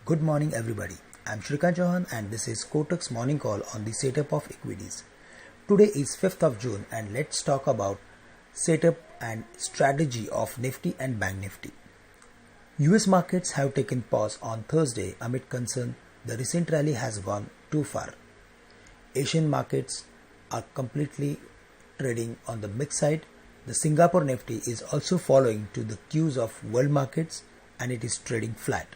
Good morning, everybody. I'm Shrikant Chauhan, and this is Kotak's morning call on the setup of equities. Today is 5th of June, and let's talk about setup and strategy of Nifty and Bank Nifty. US markets have taken pause on Thursday amid concern the recent rally has gone too far. Asian markets are completely trading on the mixed side. The Singapore Nifty is also following to the cues of world markets and it is trading flat.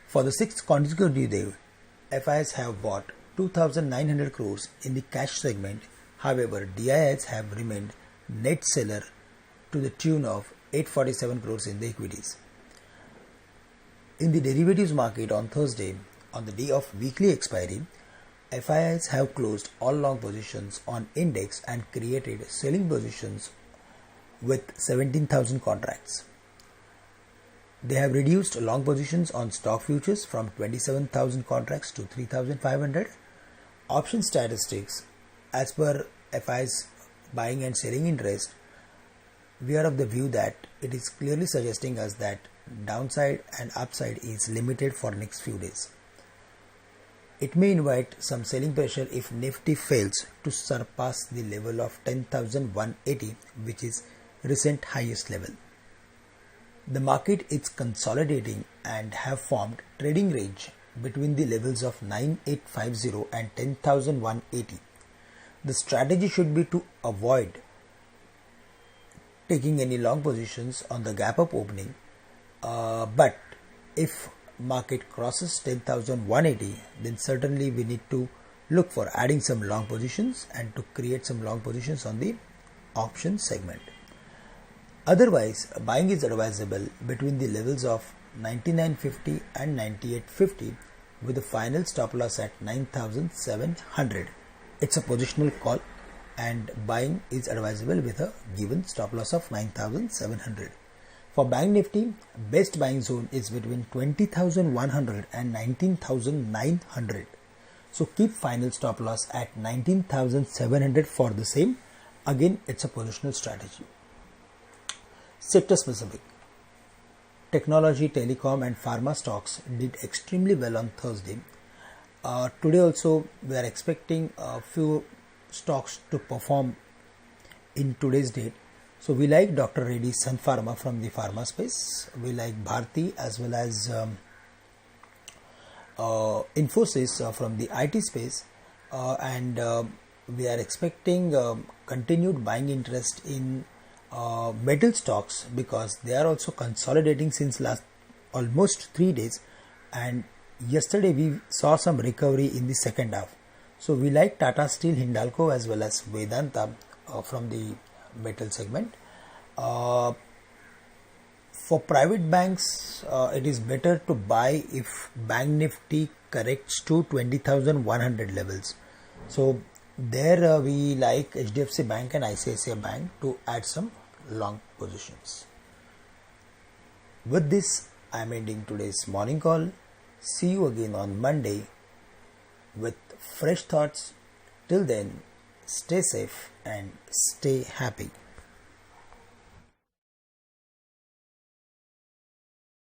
For the sixth consecutive day, FIs have bought 2,900 crores in the cash segment. However, DIIs have remained net seller to the tune of 847 crores in the equities. In the derivatives market on Thursday, on the day of weekly expiry, FIIs have closed all long positions on index and created selling positions with 17,000 contracts. They have reduced long positions on stock futures from 27,000 contracts to 3,500. Option statistics, as per FI's buying and selling interest, we are of the view that it is clearly suggesting us that downside and upside is limited for next few days. It may invite some selling pressure if Nifty fails to surpass the level of 10,180, which is recent highest level. The market is consolidating and have formed trading range between the levels of 9,850 and 10,180. The strategy should be to avoid taking any long positions on the gap up opening, but if market crosses 10,180, then certainly we need to look for adding some long positions and to create some long positions on the option segment. Otherwise, buying is advisable between the levels of 99.50 and 98.50 with a final stop loss at 9,700. It's a positional call and buying is advisable with a given stop loss of 9,700. For Bank Nifty, best buying zone is between 20,100 and 19,900. So keep final stop loss at 19,700 for the same. Again, it's a positional strategy. Sector specific. Technology, telecom and pharma stocks did extremely well on Thursday. Today also we are expecting a few stocks to perform in today's date. So we like Dr. Reddy's Sun Pharma from the pharma space. We like Bharti as well as Infosys from the IT space. And we are expecting continued buying interest in metal stocks because they are also consolidating since last almost 3 days, and yesterday we saw some recovery in the second half. So we like Tata Steel, Hindalco as well as Vedanta from the metal segment. For private banks, it is better to buy if Bank Nifty corrects to 20,100 levels. So there we like HDFC Bank and ICICI Bank to add some long positions. With this, I am ending today's morning call. See you again on Monday with fresh thoughts. Till then, stay safe and stay happy.